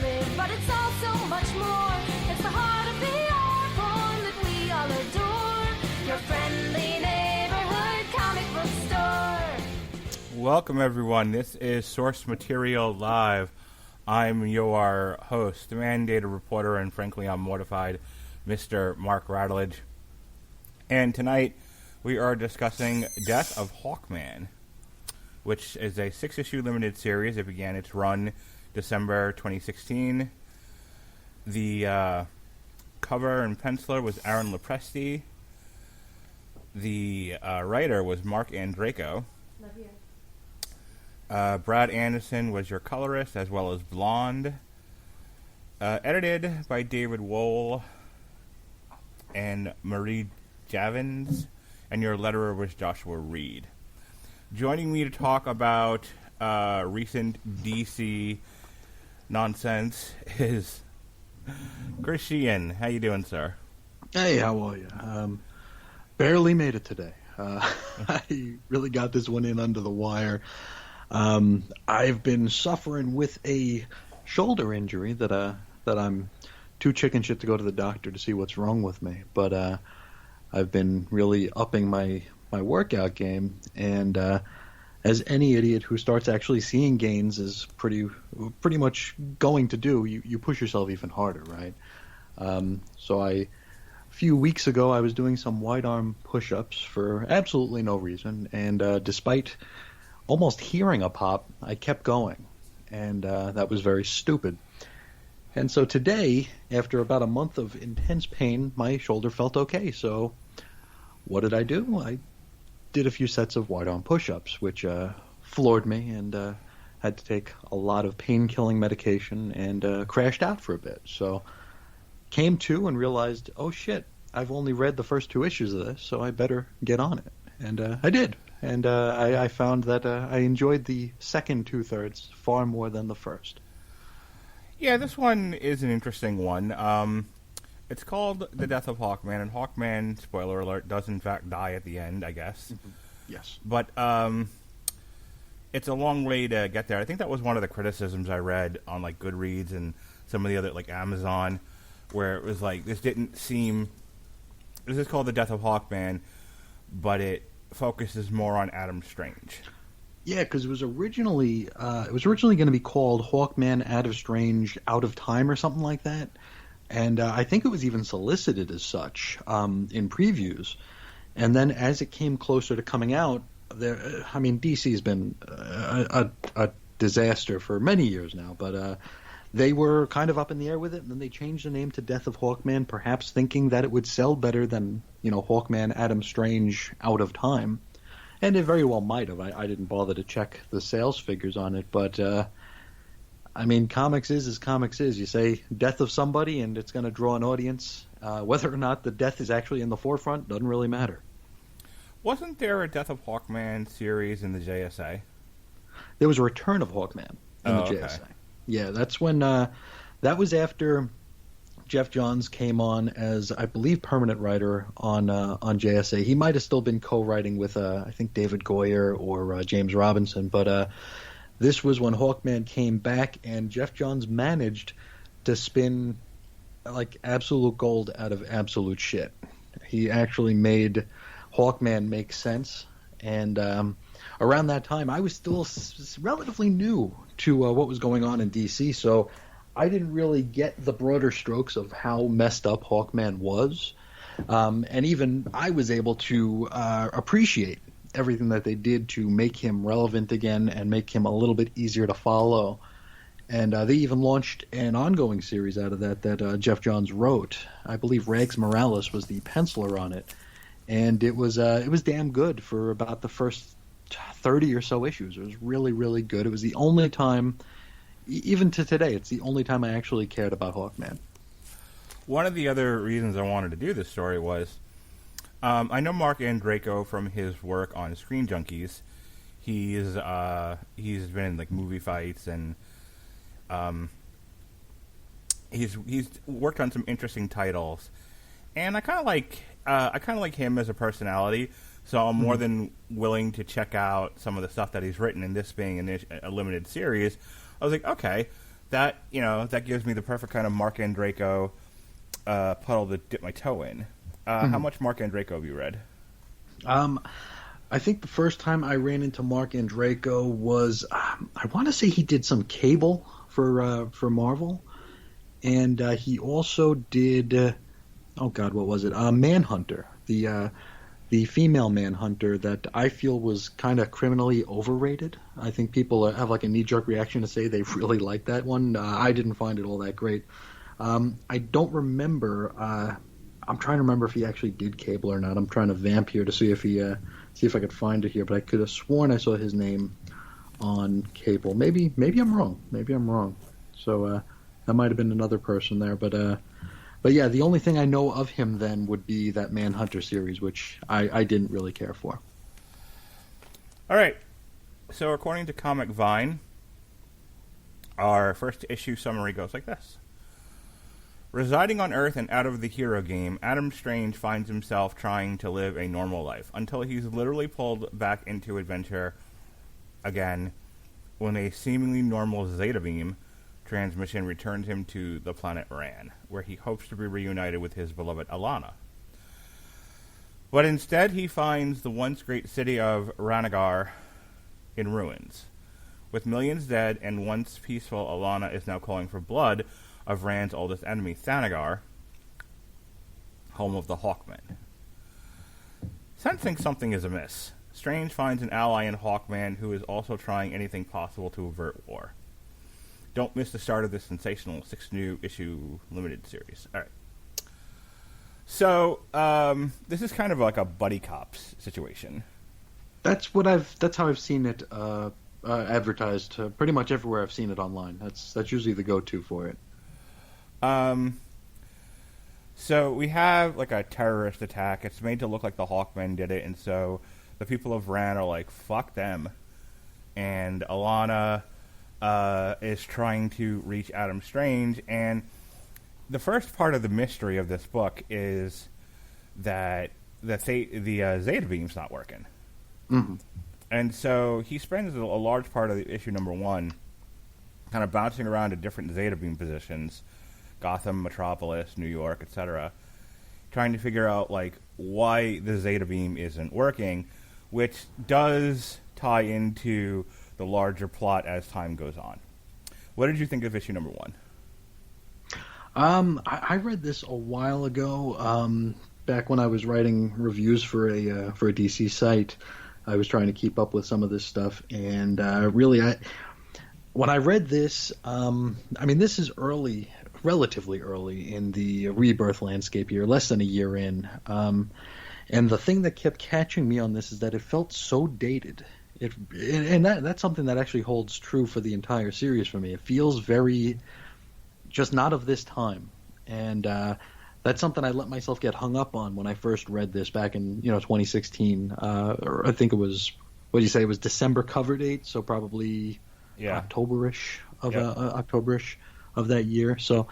live, but it's also much more. It's the heart of the art form that we all adore. Your friendly neighborhood comic book store. Welcome, everyone. This is Source Material Live. I'm your host, the mandated reporter, and frankly, I'm mortified, Mr. Mark Radulich. And tonight, we are discussing Death of Hawkman, which is a 6-issue limited series. It began its run December 2016. The cover and penciler was Aaron Lopresti. The writer was Mark Radulich. Love you. Brad Anderson was your colorist, as well as Blonde. Edited by David Wohl and Marie Javins, and your letterer was Joshua Reed. Joining me to talk about recent DC nonsense is Chris Sheehan. How you doing, sir? Hey, how are you? Barely made it today. I really got this one in under the wire. I've been suffering with a shoulder injury that I'm too chicken shit to go to the doctor to see what's wrong with me. But I've been really upping my workout game, and as any idiot who starts actually seeing gains is pretty much going to do, you push yourself even harder, right? A few weeks ago, I was doing some wide arm push-ups for absolutely no reason, and despite almost hearing a pop, I kept going, and that was very stupid. And so today, after about a month of intense pain, my shoulder felt okay. So what did I do? I did a few sets of wide arm push-ups, which floored me, and had to take a lot of pain-killing medication, and crashed out for a bit. So came to and realized, oh shit, I've only read the first 2 issues of this, so I better get on it. And I did. And I found that I enjoyed the second 2/3 far more than the first. Yeah, this one is an interesting one. It's called The Death of Hawkman, and Hawkman, spoiler alert, does in fact die at the end, I guess. Mm-hmm. Yes. But it's a long way to get there. I think that was one of the criticisms I read on like Goodreads and some of the other, like Amazon, where it was like, this is called The Death of Hawkman, but it focuses more on Adam Strange. Yeah, because it was originally going to be called Hawkman Adam Strange Out of Time or something like that, and I think it was even solicited as such in previews. And then as it came closer to coming out, DC's been a disaster for many years now, but they were kind of up in the air with it, and then they changed the name to Death of Hawkman, perhaps thinking that it would sell better than, Hawkman Adam Strange Out of Time. And it very well might have. I didn't bother to check the sales figures on it, but, comics is as comics is. You say death of somebody, and it's going to draw an audience. Whether or not the death is actually in the forefront doesn't really matter. Wasn't there a Death of Hawkman series in the JSA? There was a Return of Hawkman in the JSA. Okay. Yeah, that's when that was after Jeff Johns came on as, I believe, permanent writer on JSA. He might have still been co-writing with, I think, David Goyer or James Robinson, but this was when Hawkman came back, and Jeff Johns managed to spin like absolute gold out of absolute shit. He actually made Hawkman make sense, and around that time, I was still relatively new to what was going on in DC, so I didn't really get the broader strokes of how messed up Hawkman was, and even I was able to appreciate everything that they did to make him relevant again and make him a little bit easier to follow. And they even launched an ongoing series out of that Jeff Johns wrote. I believe Rags Morales was the penciler on it, and it was damn good for about the first 30 or so issues. It was really, really good. It was the only time, even to today, it's the only time I actually cared about Hawkman. One of the other reasons I wanted to do this story was I know Mark Radulich from his work on Screen Junkies. He's been in like movie fights, and he's worked on some interesting titles. And I kind of like him as a personality. So I'm more than willing to check out some of the stuff that he's written, and this being a limited series, I was like, okay, that gives me the perfect kind of Mark Andreyko puddle to dip my toe in. How much Mark Andreyko have you read? I think the first time I ran into Mark Andreyko was, I want to say he did some Cable for Marvel, and he also did, what was it? Manhunter, the female Manhunter that I feel was kind of criminally overrated. I think people have like a knee-jerk reaction to say they really like that one. I didn't find it all that great. I don't remember. I'm trying to remember if he actually did Cable or not. I'm trying to vamp here to see if I could find it here. But I could have sworn I saw his name on Cable. Maybe I'm wrong. So that might have been another person there. But yeah, the only thing I know of him then would be that Manhunter series, which I didn't really care for. All right. So according to Comic Vine, our first issue summary goes like this. Residing on Earth and out of the hero game, Adam Strange finds himself trying to live a normal life until he's literally pulled back into adventure again when a seemingly normal Zeta Beam transmission returns him to the planet Ran, where he hopes to be reunited with his beloved Alana. But instead he finds the once great city of Ranagar in ruins. With millions dead and once peaceful Alana is now calling for blood of Rand's oldest enemy, Thanagar, home of the Hawkman. Sensing something is amiss, Strange finds an ally in Hawkman who is also trying anything possible to avert war. Don't miss the start of this sensational 6-issue limited series. All right. So, this is kind of like a buddy cops situation. That's how I've seen it advertised pretty much everywhere I've seen it online. That's usually the go-to for it. So we have like a terrorist attack. It's made to look like the Hawkmen did it, and so the people of Ran are like, fuck them. And Alana is trying to reach Adam Strange, and the first part of the mystery of this book is that the Zeta Beam's not working. Mm-hmm. And so he spends a large part of the issue number 1 kind of bouncing around to different Zeta Beam positions, Gotham, Metropolis, New York, etc., trying to figure out like why the Zeta Beam isn't working, which does tie into the larger plot as time goes on. What did you think of issue number 1? I read this a while ago, back when I was writing reviews for a DC site. I was trying to keep up with some of this stuff, and when I read this, this is relatively early in the Rebirth landscape here, less than a year in. And the thing that kept catching me on this is that it felt so dated. That's something that actually holds true for the entire series for me. It feels very just not of this time. And that's something I let myself get hung up on when I first read this back in 2016. Or I think it was, what did you say? It was December cover date, so probably October-ish of that year. So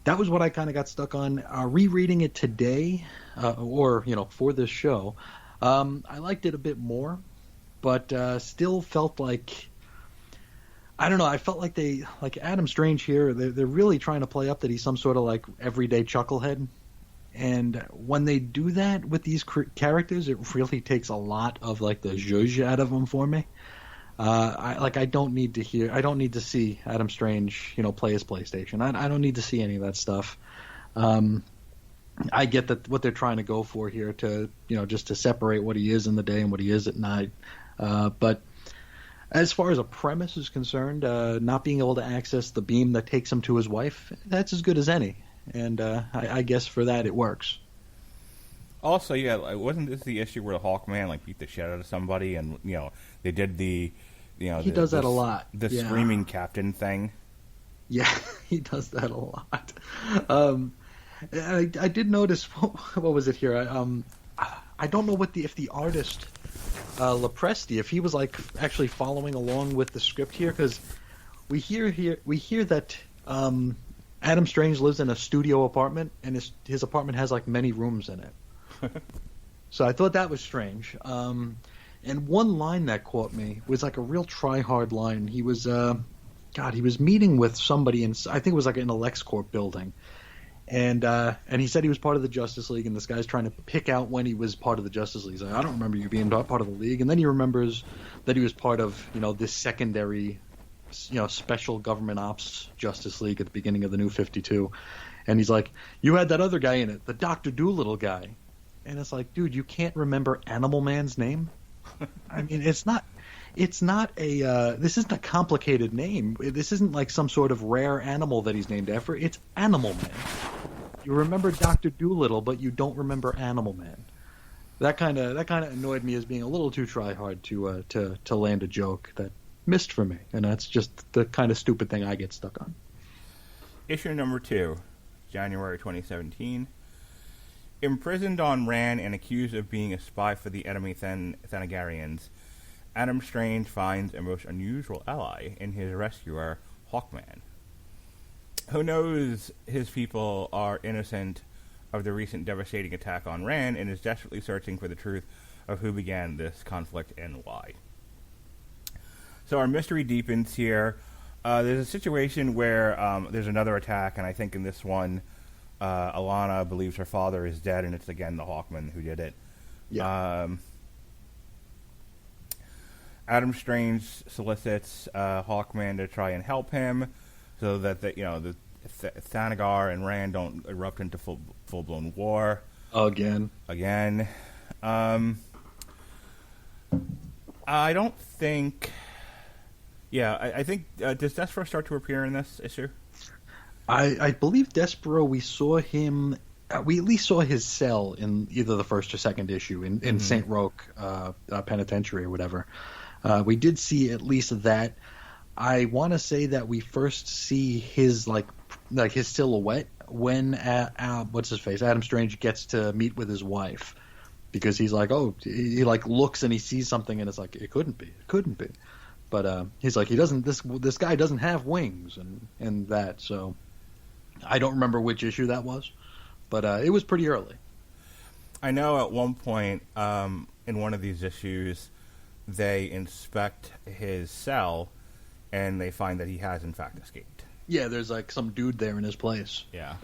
that was what I kind of got stuck on. Rereading it today, for this show, I liked it a bit more, but still felt like, I don't know, I felt like Adam Strange here, they're really trying to play up that he's some sort of like everyday chucklehead. And when they do that with these characters, it really takes a lot of like the zhuzh out of them for me. I don't need to see Adam Strange, play his PlayStation. I don't need to see any of that stuff. I get that what they're trying to go for here to, just to separate what he is in the day and what he is at night. But as far as a premise is concerned, not being able to access the beam that takes him to his wife, that's as good as any. And I guess for that it works. Also, wasn't this the issue where the Hawkman beat the shit out of somebody, and they did the he does that a lot. The screaming captain thing. Yeah, he does that a lot. I did notice what was it here? I don't know if the artist Lepresti, if he was actually following along with the script here, because we hear that Adam Strange lives in a studio apartment, and his apartment has many rooms in it. So I thought that was strange. And one line that caught me was a real try-hard line. He was God, he was meeting with somebody in, I think it was like in a LexCorp building, and he said he was part of the Justice League, and this guy's trying to pick out when he was part of the Justice League. He's like, I don't remember you being part of the League, and then he remembers that he was part of, this secondary, special government ops Justice League at the beginning of the New 52, and he's like, you had that other guy in it, the Dr. Doolittle guy, and it's like, dude, you can't remember Animal Man's name? I mean, it's not a this isn't a complicated name. This isn't like some sort of rare animal that he's named after. It's Animal Man. You remember Dr. Doolittle, but you don't remember Animal Man. That kind of annoyed me as being a little too try hard to land a joke that missed for me, and that's just the kind of stupid thing I get stuck on. Issue number 2, January 2017. Imprisoned on Rann and accused of being a spy for the enemy Thanagarians, Adam Strange finds a most unusual ally in his rescuer, Hawkman. Who knows his people are innocent of the recent devastating attack on Rann and is desperately searching for the truth of who began this conflict and why. So our mystery deepens here. There's a situation where there's another attack, and I think in this one, Alana believes her father is dead, and it's again the Hawkman who did it. Yeah. Adam Strange solicits Hawkman to try and help him, so that the Thanagar and Rann don't erupt into full blown war Again. I don't think. Yeah, I think does Despero start to appear in this issue? I believe Despero, we saw him. We at least saw his cell in either the first or second issue in St. Roque Penitentiary or whatever. We did see at least that. I want to say that we first see his like his silhouette when what's his face, Adam Strange, gets to meet with his wife, because he's like, oh, he like looks and he sees something and it's like, it couldn't be, but he's like, he doesn't, this guy doesn't have wings and that. So I don't remember which issue that was, but it was pretty early. I know at one point in one of these issues they inspect his cell and they find that he has in fact escaped. Yeah, there's like some dude there in his place. Yeah.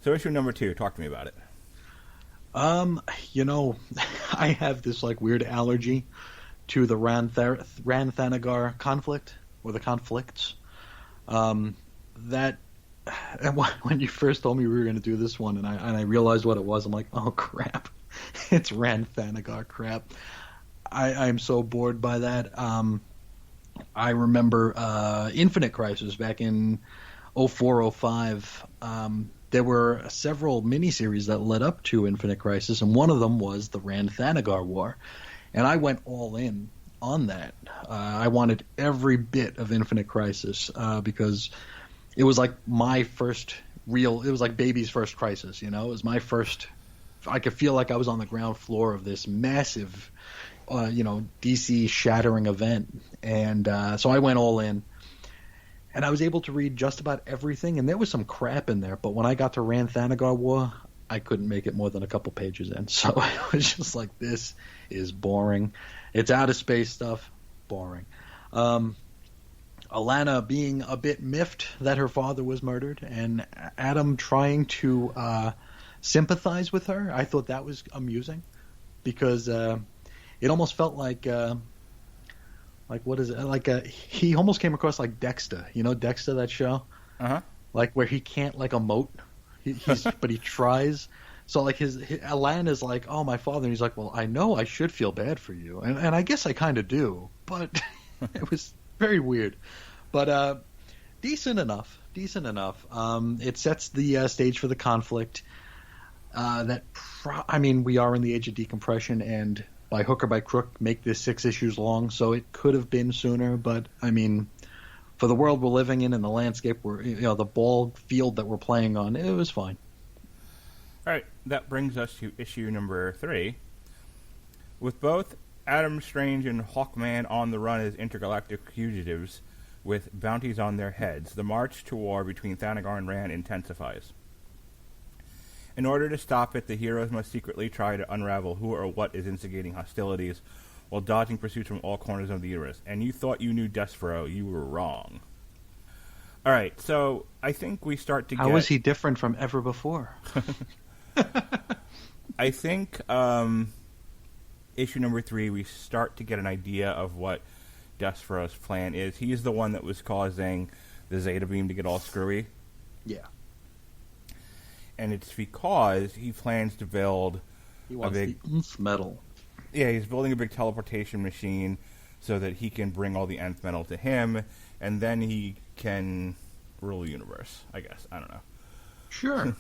So issue number 2, talk to me about it. I have this like weird allergy to the Rann Thanagar conflict, or the conflicts. That and when you first told me we were going to do this one, and I realized what it was, I'm like, oh crap, it's Rann Thanagar crap. I'm so bored by that. I remember Infinite Crisis back in 04-05. There were several miniseries that led up to Infinite Crisis, and one of them was the Rann Thanagar War. And I went all in on that. I wanted every bit of Infinite Crisis because it was like my first it was like baby's first crisis, It was my first, I could feel like I was on the ground floor of this massive, DC shattering event. And so I went all in. And I was able to read just about everything, and there was some crap in there. But when I got to Rann Thanagar War, I couldn't make it more than a couple pages in. So I was just like, this is boring. It's outer space stuff, boring. Alana being a bit miffed that her father was murdered, and Adam trying to sympathize with her. I thought that was amusing, because it almost felt like what is it? Like he almost came across like Dexter. Dexter, that show? Uh-huh. Like where he can't like emote. But he tries. So like his Alana's like, oh, my father. And he's like, well, I know I should feel bad for you. And I guess I kind of do. But it was very weird. But decent enough. It sets the stage for the conflict. We are in the age of decompression, and by hook or by crook, make this 6 issues long, so it could have been sooner. But for the world we're living in and the landscape the ball field that we're playing on, it was fine. All right, that brings us to issue number 3. With both Adam Strange and Hawkman on the run as intergalactic fugitives with bounties on their heads, the march to war between Thanagar and Rann intensifies. In order to stop it, the heroes must secretly try to unravel who or what is instigating hostilities while dodging pursuits from all corners of the universe. And you thought you knew Despero, you were wrong. All right, so I think we start to get... How is he different from ever before? I think issue number 3, we start to get an idea of what Despero's plan is. He's the one that was causing the Zeta Beam to get all screwy. Yeah. And it's because he plans to build He wants a big... the Nth metal. Yeah, he's building a big teleportation machine so that he can bring all the Nth metal to him, and then he can rule the universe, I guess. I don't know. Sure.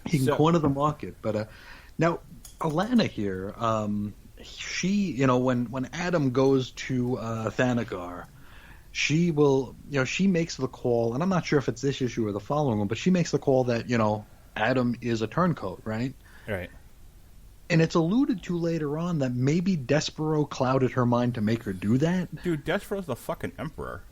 He can corner the market. But now, Alana here, she, when Adam goes to Thanagar, she will, she makes the call, and I'm not sure if it's this issue or the following one, but she makes the call that, Adam is a turncoat, right? Right. And it's alluded to later on that maybe Despero clouded her mind to make her do that. Dude, Despero's the fucking emperor.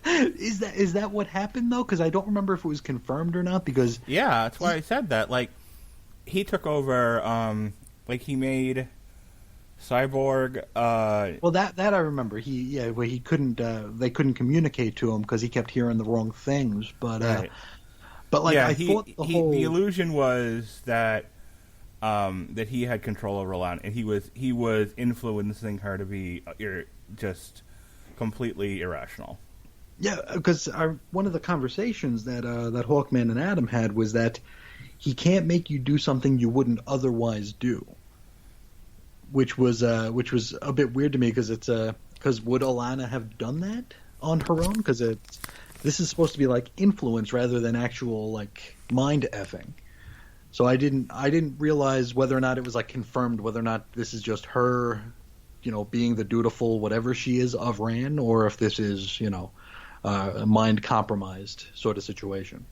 Is that what happened, though? Because I don't remember if it was confirmed or not, because... Yeah, that's why I said that. Like, he took over, he made Cyborg, Well, that I remember. Where he couldn't, they couldn't communicate to him because he kept hearing the wrong things, but... Right. But, like, I thought the illusion was that that he had control over Alana, and he was influencing her to be just completely irrational. Yeah, because one of the conversations that that Hawkman and Adam had was that he can't make you do something you wouldn't otherwise do, which was a bit weird to me because because would Alana have done that on her own? Because this is supposed to be like influence rather than actual like mind effing. So I didn't realize whether or not it was like confirmed whether or not this is just her, being the dutiful whatever she is of Ran, or if this is a mind compromised sort of situation.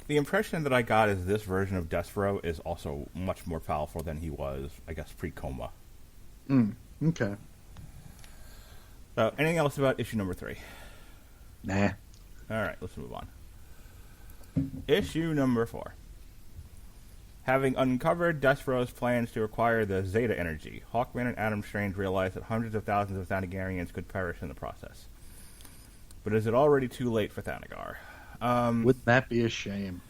The impression that I got is this version of Despero is also much more powerful than he was, I guess, pre-coma. Okay. So, anything else about issue number 3? Nah. All right, let's move on. Issue number 4. Having uncovered Despero's plans to acquire the Zeta energy, Hawkman and Adam Strange realize that hundreds of thousands of Thanagarians could perish in the process. But is it already too late for Thanagar? Wouldn't that be a shame?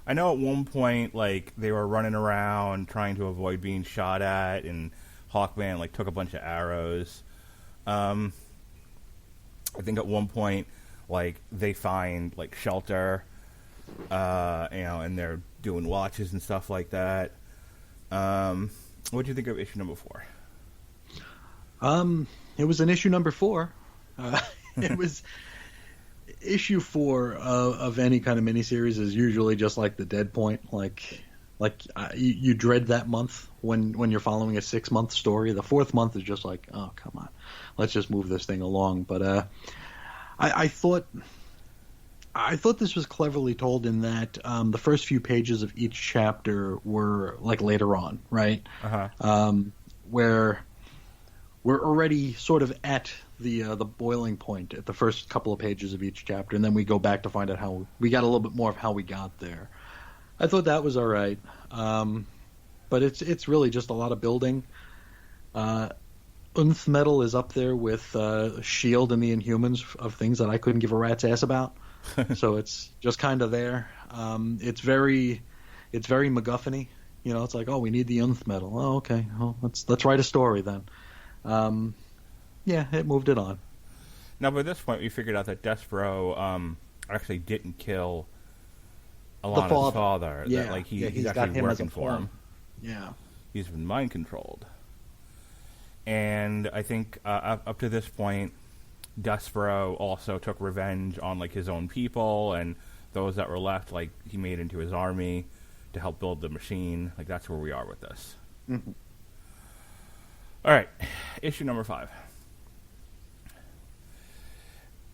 I know at one point, they were running around trying to avoid being shot at, and Hawkman, took a bunch of arrows. I think at one point, they find, shelter, and they're doing watches and stuff like that. What do you think of issue number 4? It was an issue number 4. It was... Issue 4 of any kind of miniseries is usually just like the dead point. You dread that month when you're following a 6-month story. The 4th month is just like, oh, come on, let's just move this thing along. But I thought this was cleverly told in that the first few pages of each chapter were later on, right? Where we're already sort of at the boiling point at the first couple of pages of each chapter, and then we go back to find out how we got a little bit more of how we got there. I thought that was all right, but it's really just a lot of building. Nth metal is up there with Shield and the Inhumans of things that I couldn't give a rat's ass about, so it's just kind of there. It's very MacGuffin-y. It's like, oh, we need the Nth metal. Oh, okay, well, let's write a story then. Yeah, it moved it on. Now, by this point, we figured out that Despero actually didn't kill Alana's father. Yeah, that, he's actually got him working as a for him. Yeah. He's been mind controlled. And I think up to this point, Despero also took revenge on his own people and those that were left. He made into his army to help build the machine. That's where we are with this. Mm-hmm. All right, issue number 5.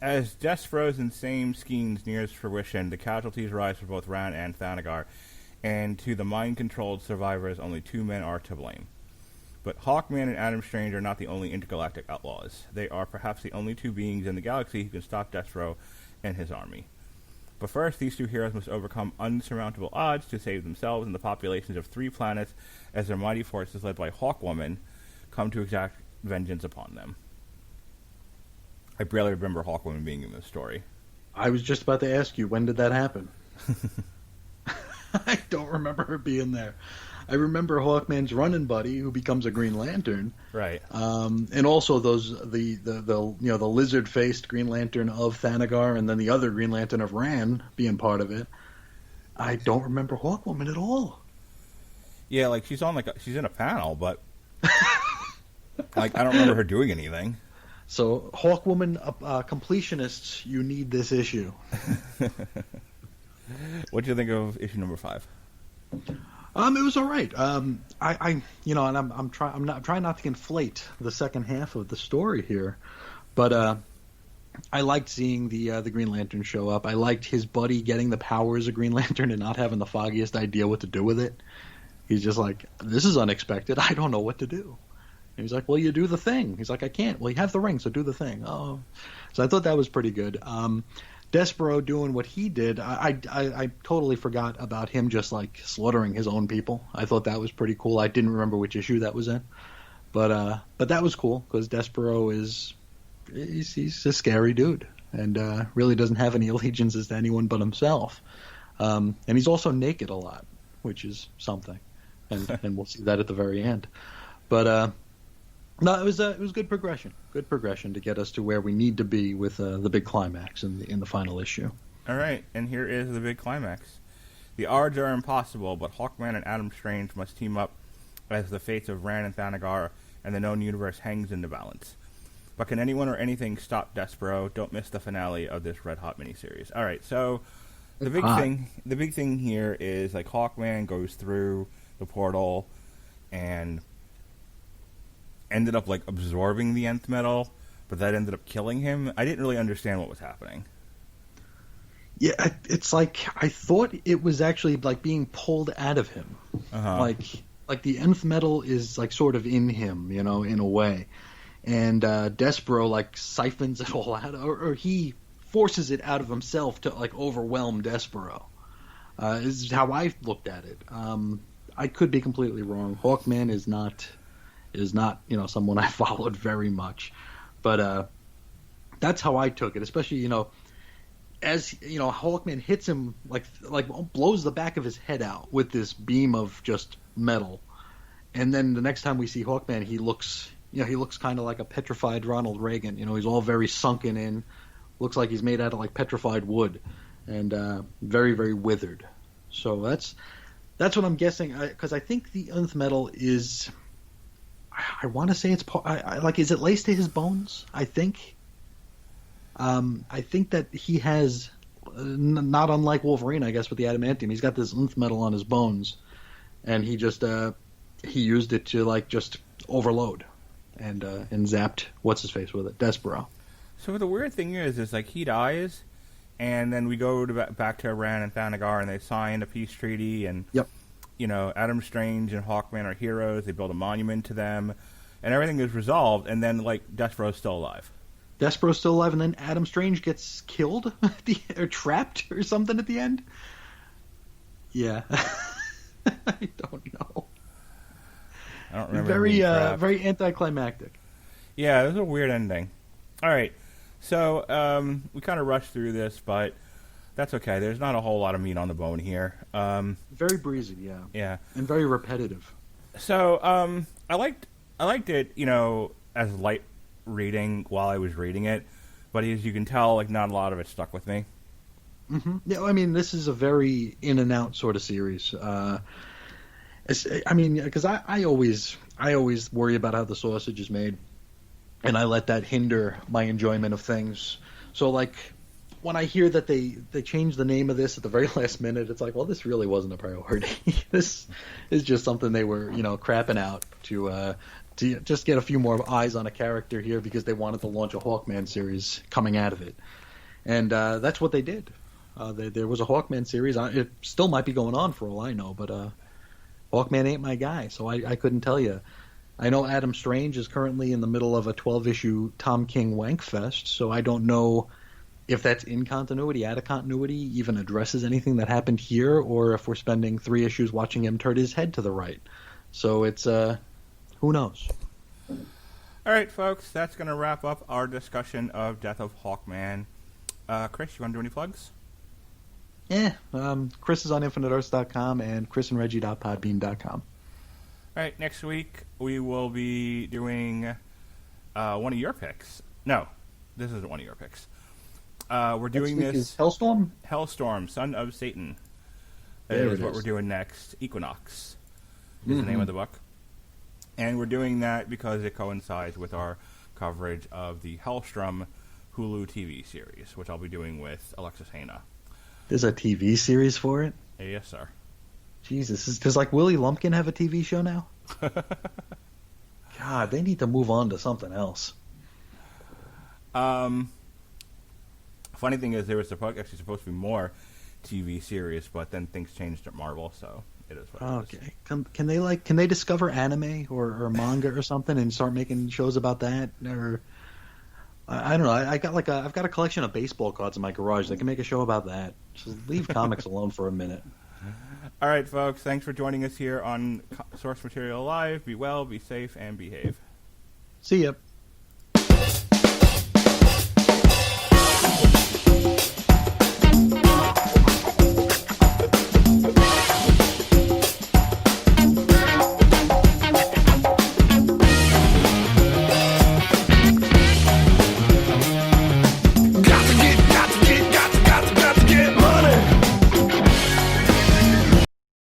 As Despero's insane schemes nears fruition, the casualties rise for both Ran and Thanagar, and to the mind-controlled survivors, only 2 men are to blame. But Hawkman and Adam Strange are not the only intergalactic outlaws. They are perhaps the only 2 beings in the galaxy who can stop Despero and his army. But first, these 2 heroes must overcome unsurmountable odds to save themselves and the populations of 3 planets as their mighty forces led by Hawkwoman come to exact vengeance upon them. I barely remember Hawkwoman being in this story. I was just about to ask you, when did that happen? I don't remember her being there. I remember Hawkman's running buddy who becomes a Green Lantern, Right. and also the lizard-faced Green Lantern of Thanagar, and then the other Green Lantern of Ran being part of it. I don't remember Hawkwoman at all. Yeah, like she's in a panel, but like I don't remember her doing anything. So Hawkwoman completionists, you need this issue. What do you think of issue number 5? It was all right. I'm trying not to conflate the second half of the story here, but I liked seeing the Green Lantern show up. I liked his buddy getting the powers of Green Lantern and not having the foggiest idea what to do with it. He's just like, this is unexpected. I don't know what to do. And he's like, well, you do the thing. He's like, I can't. Well, you have the ring, so do the thing. Oh, so I thought that was pretty good. Despero doing what he did, I totally forgot about him just like slaughtering his own people. I thought that was pretty cool. I didn't remember which issue that was in, but that was cool because Despero he's a scary dude and really doesn't have any allegiances to anyone but himself. And he's also naked a lot, which is something, and we'll see that at the very end. But no, it was good progression. Good progression to get us to where we need to be with the big climax in the final issue. All right, and here is the big climax. The odds are impossible, but Hawkman and Adam Strange must team up as the fates of Ran and Thanagar and the known universe hangs in the balance. But can anyone or anything stop Despero? Don't miss the finale of this Red Hot miniseries. All right, so the big thing here is like Hawkman goes through the portal and ended up like absorbing the nth metal, but that ended up killing him. I didn't really understand what was happening. Yeah, it's like I thought it was actually like being pulled out of him. Uh-huh. Like the nth metal is like sort of in him, in a way. And Despero like siphons it all out, or he forces it out of himself to like overwhelm Despero. This is how I looked at it. I could be completely wrong. Hawkman is not someone I followed very much, but that's how I took it. Especially as Hawkman hits him like blows the back of his head out with this beam of just metal, and then the next time we see Hawkman, he looks kind of like a petrified Ronald Reagan. He's all very sunken in, looks like he's made out of like petrified wood, and very, very withered. So that's what I'm guessing, because I think the nth metal is. I want to say it's is it laced to his bones? I think that he has, not unlike Wolverine, I guess, with the adamantium, he's got this nth metal on his bones, and he just he used it to like just overload and zapped what's his face with it, Despero. So the weird thing is like he dies, and then we go back to Ran and Thanagar, and they sign a peace treaty, and yep. Adam Strange and Hawkman are heroes. They build a monument to them, and everything is resolved. And then, like, Despero's still alive. Despero's still alive, and then Adam Strange gets killed or trapped or something at the end. Yeah, I don't know. I don't remember. Very anticlimactic. Yeah, it was a weird ending. All right, so we kind of rushed through this, but. That's okay. There's not a whole lot of meat on the bone here. Very breezy, yeah. Yeah. And very repetitive. So, I liked it, as light reading while I was reading it, but as you can tell, like not a lot of it stuck with me. Mm-hmm. Yeah, I mean, this is a very in and out sort of series. Because I always worry about how the sausage is made, and I let that hinder my enjoyment of things. So, like. When I hear that they changed the name of this at the very last minute, it's like, well, this really wasn't a priority. This is just something they were, crapping out to just get a few more eyes on a character here because they wanted to launch a Hawkman series coming out of it. And that's what they did. There was a Hawkman series. It still might be going on for all I know, but Hawkman ain't my guy, so I couldn't tell you. I know Adam Strange is currently in the middle of a 12-issue Tom King Wankfest, so I don't know if that's in continuity, out of continuity, even addresses anything that happened here, or if we're spending 3 issues watching him turn his head to the right. So it's, who knows? All All right, folks, that's going to wrap up our discussion of Death of Hawkman. Chris, you want to do any plugs? Yeah, Chris is on InfiniteEarths.com and chrisandreggie.podbean.com. All right, next week we will be doing one of your picks. No, this isn't one of your picks. We're doing Next week this... is Hellstorm? Hellstorm, Son of Satan. There is it what is. we're doing next. Equinox is the name of the book. And we're doing that because it coincides with our coverage of the Hellstrom Hulu TV series, which I'll be doing with Alexis Hana. There's a TV series for it? Yes, sir. Jesus, does like Willie Lumpkin have a TV show now? God, they need to move on to something else. Funny thing is, there was actually supposed to be more TV series, but then things changed at Marvel, so it is what it is. Okay, can they discover anime or manga or something and start making shows about that? Or I don't know. I've got a collection of baseball cards in my garage. They can make a show about that. Just leave comics alone for a minute. All right, folks. Thanks for joining us here on Source Material Live. Be well, be safe, and behave. See ya.